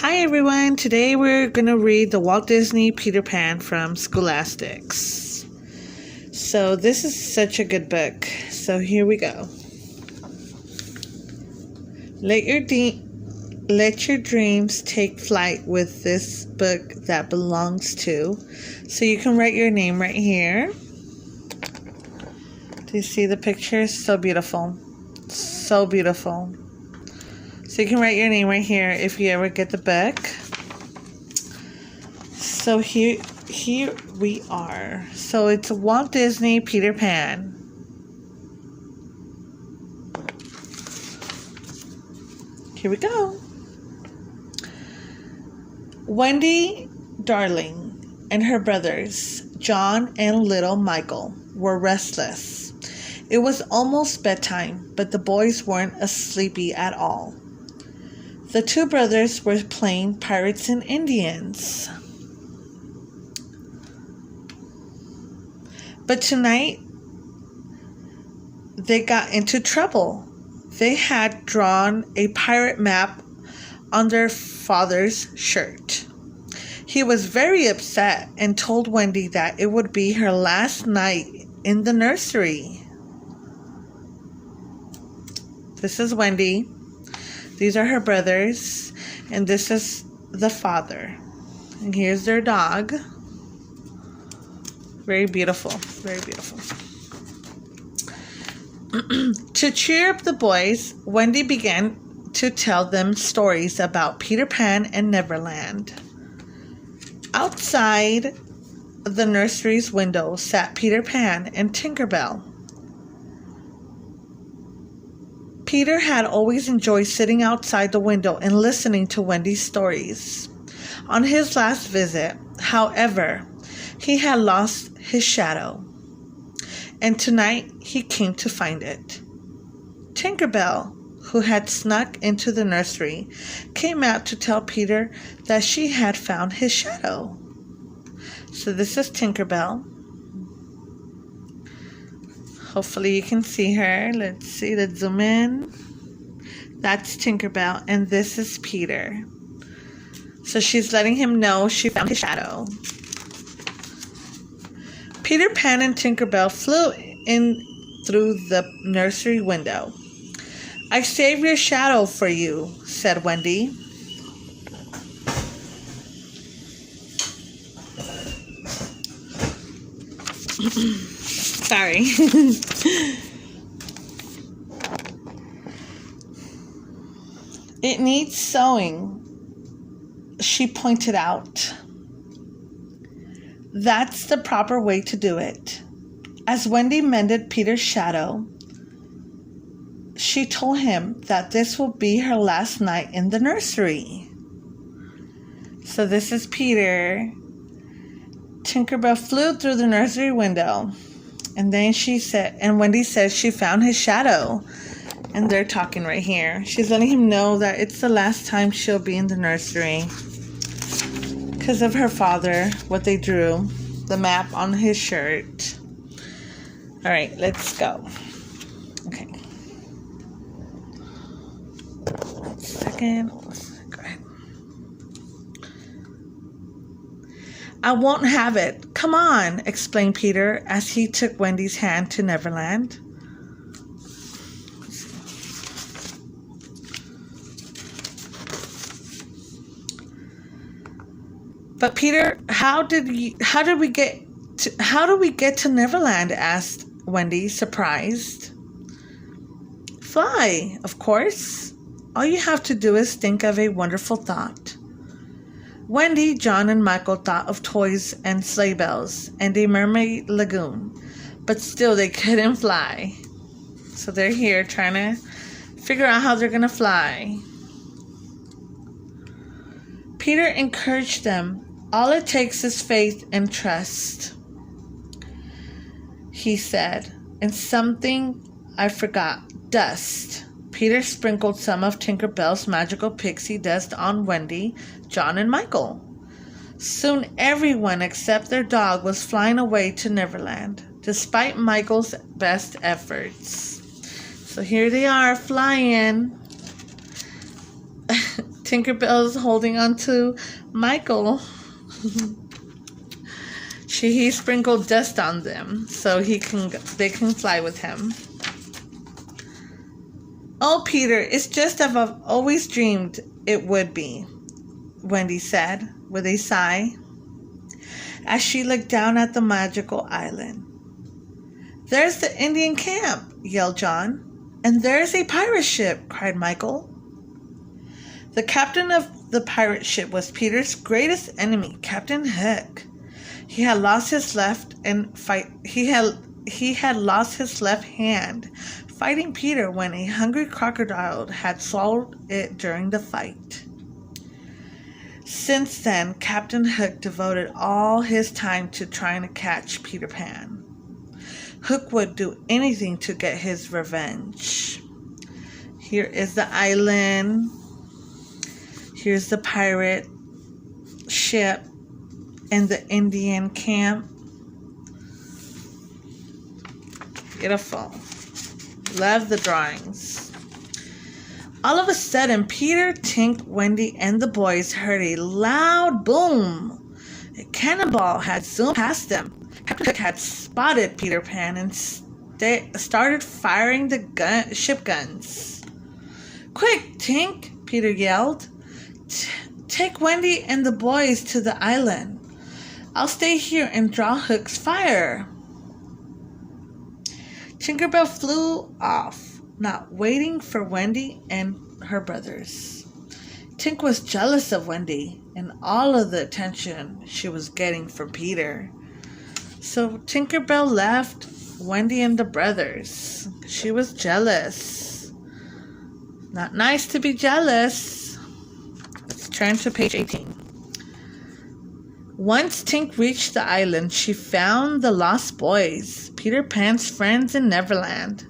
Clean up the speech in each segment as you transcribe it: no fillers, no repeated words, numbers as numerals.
Hi everyone, today we're going to read the Walt Disney Peter Pan from Scholastics. So this is such a good book. So here we go. Let your dreams take flight with this book that belongs to. So you can write your name right here. Do you see the picture? So beautiful. So beautiful. So you can write your name right here if you ever get the book. So here we are. So it's Walt Disney Peter Pan. Here we go. Wendy Darling and her brothers, John and little Michael, were restless. It was almost bedtime, but the boys weren't sleepy at all. The two brothers were playing Pirates and Indians. But tonight, they got into trouble. They had drawn a pirate map on their father's shirt. He was very upset and told Wendy that it would be her last night in the nursery. This is Wendy. These are her brothers, and this is the father. And here's their dog. Very beautiful, very beautiful. To cheer up the boys, Wendy began to tell them stories about Peter Pan and Neverland. Outside the nursery's window sat Peter Pan and Tinker Bell. Peter had always enjoyed sitting outside the window and listening to Wendy's stories. On his last visit, however, he had lost his shadow, and tonight he came to find it. Tinker Bell, who had snuck into the nursery, came out to tell Peter that she had found his shadow. So this is Tinker Bell. Hopefully you can see her. Let's see, let's zoom in. That's Tinker Bell, and this is Peter. So she's letting him know she found his shadow. Peter Pan and Tinker Bell flew in through the nursery window. "I saved your shadow for you," said Wendy. Sorry. "It needs sewing," she pointed out. "That's the proper way to do it." As Wendy mended Peter's shadow, she told him that this will be her last night in the nursery. So this is Peter. Tinkerbell flew through the nursery window. And then Wendy says she found his shadow. And they're talking right here. She's letting him know that it's the last time she'll be in the nursery. Because of her father, what they drew. The map on his shirt. Alright, let's go. Okay. 1 second. Go ahead. "I won't have it. Come on," explained Peter as he took Wendy's hand to Neverland. "But Peter, how do we get to Neverland?" asked Wendy, surprised. "Fly, of course. All you have to do is think of a wonderful thought." Wendy, John, and Michael thought of toys and sleigh bells and a mermaid lagoon, but still they couldn't fly. So they're here trying to figure out how they're going to fly. Peter encouraged them. "All it takes is faith and trust," he said. "And something I forgot, dust." Peter sprinkled some of Tinker Bell's magical pixie dust on Wendy, John, and Michael. Soon everyone except their dog was flying away to Neverland, despite Michael's best efforts. So here they are flying. Tinkerbell's holding on to Michael. He sprinkled dust on them so they can fly with him. Oh, Peter, it's just as I've always dreamed it would be, Wendy said with a sigh as she looked down at the magical island. There's the Indian camp, yelled John. And there's a pirate ship, cried Michael. The captain of the pirate ship was Peter's greatest enemy, Captain Hook. He had lost his left hand fighting Peter when a hungry crocodile had swallowed it during the fight. Since then, Captain Hook devoted all his time to trying to catch Peter Pan. Hook would do anything to get his revenge. Here is the island. Here's the pirate ship and the Indian camp. Beautiful. Love the drawings. All of a sudden, Peter, Tink, Wendy, and the boys heard a loud boom. A cannonball had zoomed past them. Captain Hook had spotted Peter Pan and started firing the ship guns. Quick, Tink, Peter yelled. Take Wendy and the boys to the island. I'll stay here and draw Hook's fire. Tinkerbell flew off, not waiting for Wendy and her brothers. Tink was jealous of Wendy and all of the attention she was getting from Peter. So Tinkerbell left Wendy and the brothers. She was jealous. Not nice to be jealous. Let's turn to page 18. Once Tink reached the island, she found the Lost Boys, Peter Pan's friends in Neverland.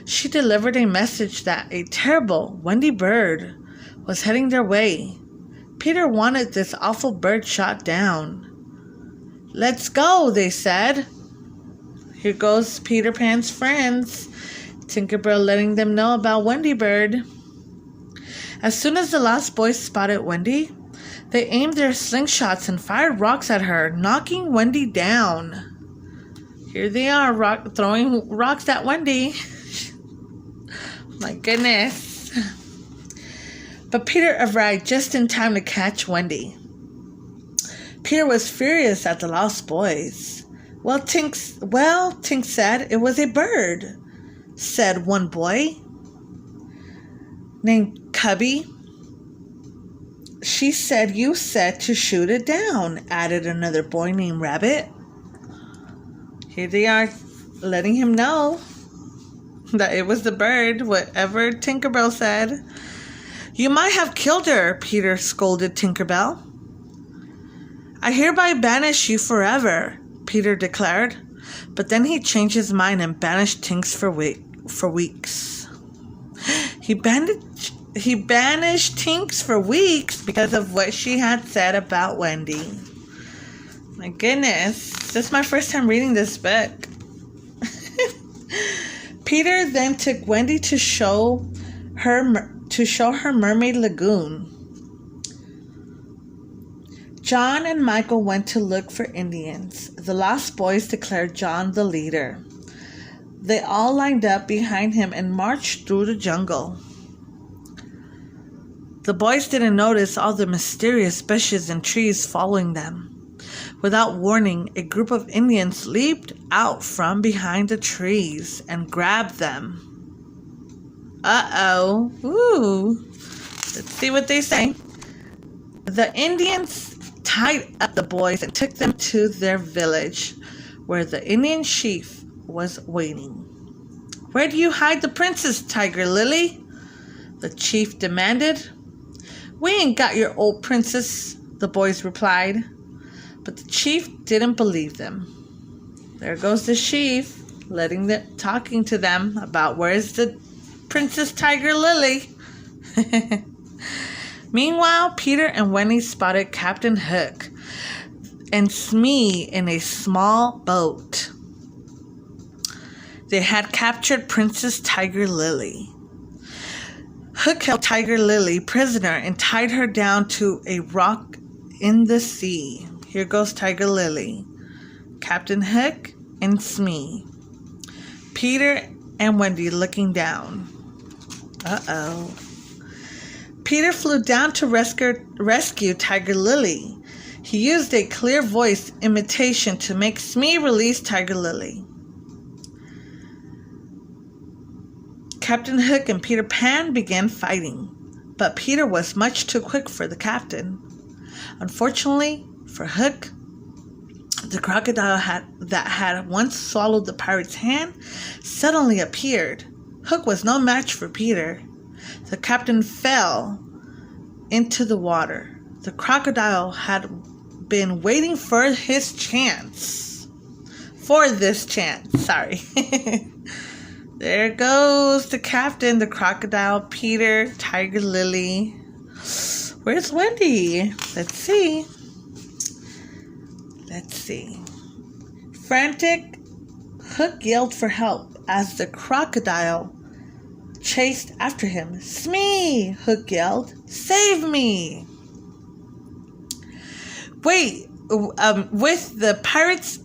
She delivered a message that a terrible Wendy bird was heading their way. Peter wanted this awful bird shot down. Let's go, they said. Here goes Peter Pan's friends. Tinkerbell letting them know about Wendy Bird. As soon as the Lost Boys spotted Wendy, they aimed their slingshots and fired rocks at her, knocking Wendy down. Here they are, throwing rocks at Wendy. My goodness. But Peter arrived just in time to catch Wendy. Peter was furious at the Lost Boys. Well, Tink said it was a bird, said one boy named Cubby. She said you said to shoot it down, added another boy named Rabbit. Here they are letting him know that it was the bird, whatever Tinkerbell said. You might have killed her, Peter scolded Tinkerbell. I hereby banish you forever, Peter declared. But then he changed his mind and banished Tinks for weeks. He banished Tinks for weeks because of what she had said about Wendy. My goodness, this is my first time reading this book. Peter then took Wendy to show her Mermaid Lagoon. John and Michael went to look for Indians. The Lost Boys declared John the leader. They all lined up behind him and marched through the jungle. The boys didn't notice all the mysterious bushes and trees following them. Without warning, a group of Indians leaped out from behind the trees and grabbed them. Uh-oh. Ooh. Let's see what they say. The Indians tied up the boys and took them to their village, where the Indian chief was waiting. Where do you hide the princess, Tiger Lily? The chief demanded. We ain't got your old princess, the boys replied. But the chief didn't believe them. There goes the chief, talking to them about where's the Princess Tiger Lily. Meanwhile, Peter and Wendy spotted Captain Hook and Smee in a small boat. They had captured Princess Tiger Lily. Hook held Tiger Lily prisoner and tied her down to a rock in the sea. Here goes Tiger Lily. Captain Hook and Smee. Peter and Wendy looking down. Uh-oh. Peter flew down to rescue Tiger Lily. He used a clear voice imitation to make Smee release Tiger Lily. Captain Hook and Peter Pan began fighting, but Peter was much too quick for the captain. Unfortunately for Hook, the crocodile that had once swallowed the pirate's hand suddenly appeared. Hook was no match for Peter. The captain fell into the water. The crocodile had been waiting for this chance. There goes the captain, the crocodile, Peter, Tiger Lily. Where's Wendy? Let's see. Frantic, Hook yelled for help as the crocodile chased after him. Smee! Hook yelled. Save me! Wait, with the pirates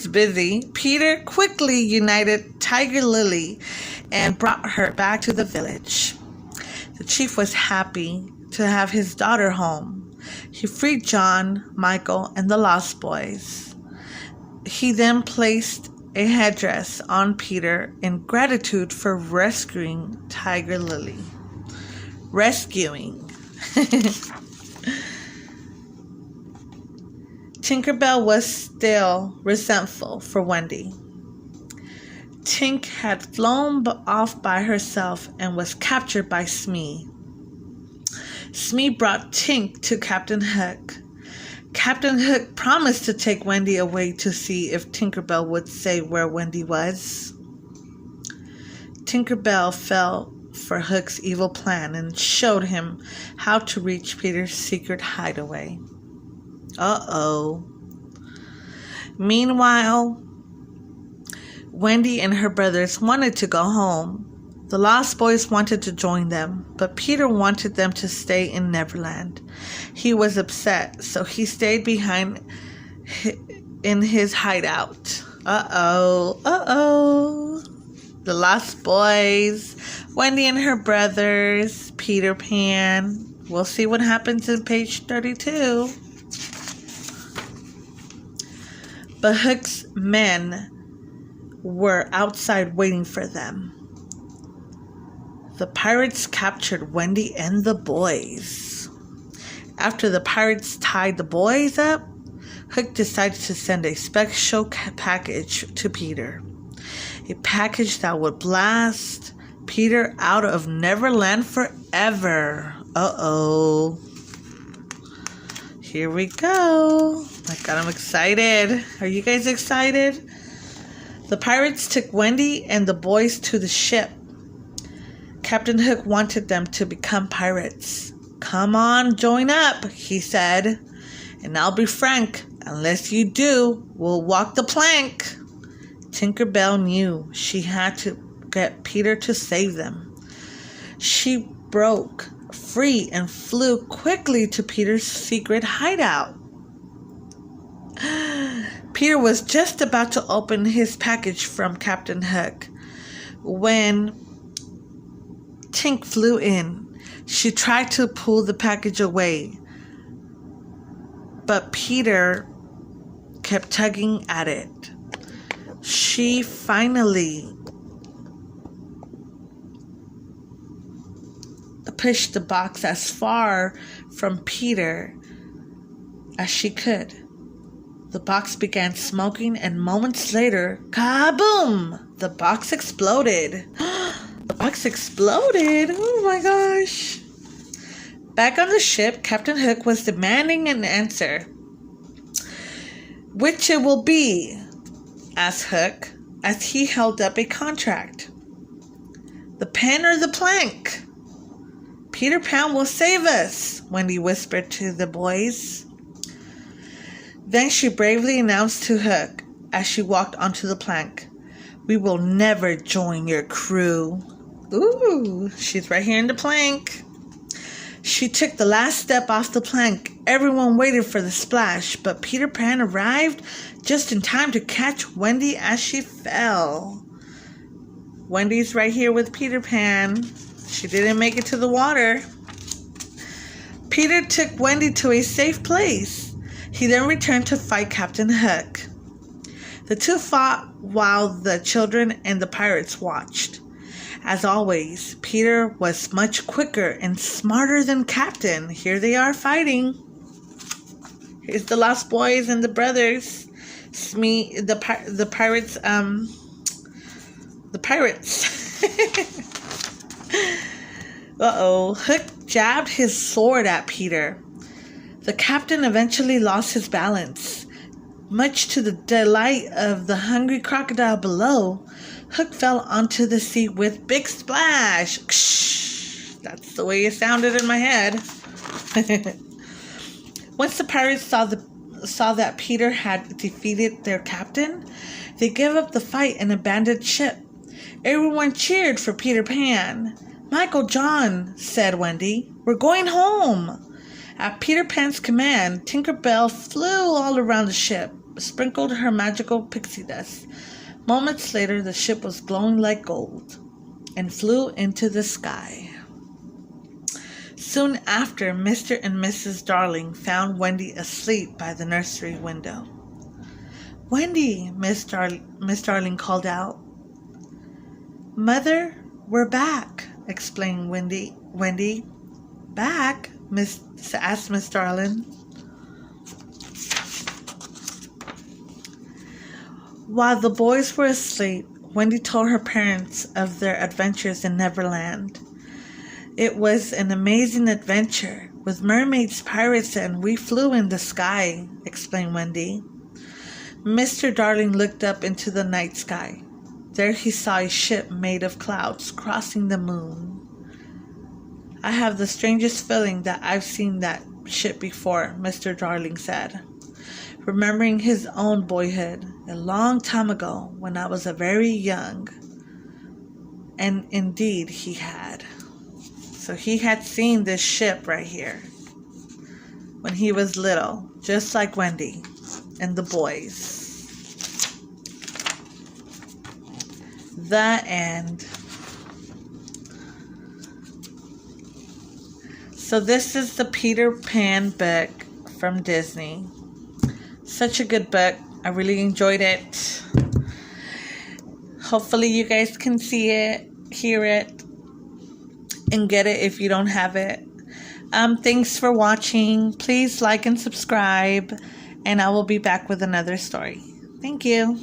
busy, Peter quickly united Tiger Lily and brought her back to the village. The chief was happy to have his daughter home. He freed John, Michael, and the Lost Boys. He then placed a headdress on Peter in gratitude for rescuing Tiger Lily. Tinkerbell was still resentful for Wendy. Tink had flown off by herself and was captured by Smee. Smee brought Tink to Captain Hook. Captain Hook promised to take Wendy away to see if Tinkerbell would say where Wendy was. Tinkerbell fell for Hook's evil plan and showed him how to reach Peter's secret hideaway. Uh-oh. Meanwhile, Wendy and her brothers wanted to go home. The Lost Boys wanted to join them, but Peter wanted them to stay in Neverland. He was upset, so he stayed behind in his hideout. Uh-oh. The Lost Boys, Wendy and her brothers, Peter Pan. We'll see what happens in page 32. But Hook's men were outside waiting for them. The pirates captured Wendy and the boys. After the pirates tied the boys up, Hook decided to send a special package to Peter. A package that would blast Peter out of Neverland forever. Uh-oh. Here we go. My God, I'm excited. Are you guys excited? The pirates took Wendy and the boys to the ship. Captain Hook wanted them to become pirates. Come on, join up, he said. And I'll be frank, unless you do, we'll walk the plank. Tinkerbell knew she had to get Peter to save them. She broke free and flew quickly to Peter's secret hideout. Peter was just about to open his package from Captain Hook when Tink flew in. She tried to pull the package away, but Peter kept tugging at it. She finally pushed the box as far from Peter as she could. The box began smoking, and moments later, kaboom! The box exploded. The box exploded? Oh my gosh. Back on the ship, Captain Hook was demanding an answer. Which it will be? Asked Hook as he held up a contract. The pen or the plank? Peter Pan will save us, Wendy whispered to the boys. Then she bravely announced to Hook as she walked onto the plank, "We will never join your crew." Ooh, she's right here in the plank. She took the last step off the plank. Everyone waited for the splash, but Peter Pan arrived just in time to catch Wendy as she fell. Wendy's right here with Peter Pan. She didn't make it to the water. Peter took Wendy to a safe place. He then returned to fight Captain Hook. The two fought while the children and the pirates watched. As always, Peter was much quicker and smarter than Captain. Here they are fighting. Here's the Lost Boys and the brothers. Smee, the pirates. The pirates. Uh-oh. Hook jabbed his sword at Peter. The captain eventually lost his balance. Much to the delight of the hungry crocodile below, Hook fell onto the sea with big splash. That's the way it sounded in my head. Once the pirates saw that Peter had defeated their captain, they gave up the fight and abandoned ship. Everyone cheered for Peter Pan. "Michael John," said Wendy, "we're going home." At Peter Pan's command, Tinker Bell flew all around the ship, sprinkled her magical pixie dust. Moments later, the ship was glowing like gold and flew into the sky. Soon after, Mr. and Mrs. Darling found Wendy asleep by the nursery window. "Wendy," Miss Darling called out. "Mother, we're back," explained Wendy. "Back?" asked Miss Darling. While the boys were asleep, Wendy told her parents of their adventures in Neverland. "It was an amazing adventure with mermaids, pirates, and we flew in the sky," explained Wendy. Mr. Darling looked up into the night sky. There he saw a ship made of clouds crossing the moon. "I have the strangest feeling that I've seen that ship before," Mr. Darling said, remembering his own boyhood a long time ago when I was very young. And indeed he had. So he had seen this ship right here when he was little, just like Wendy and the boys. The end. So this is the Peter Pan book from Disney. Such a good book. I really enjoyed it. Hopefully you guys can see it, hear it, and get it if you don't have it. Thanks for watching. Please like and subscribe, and I will be back with another story. Thank you.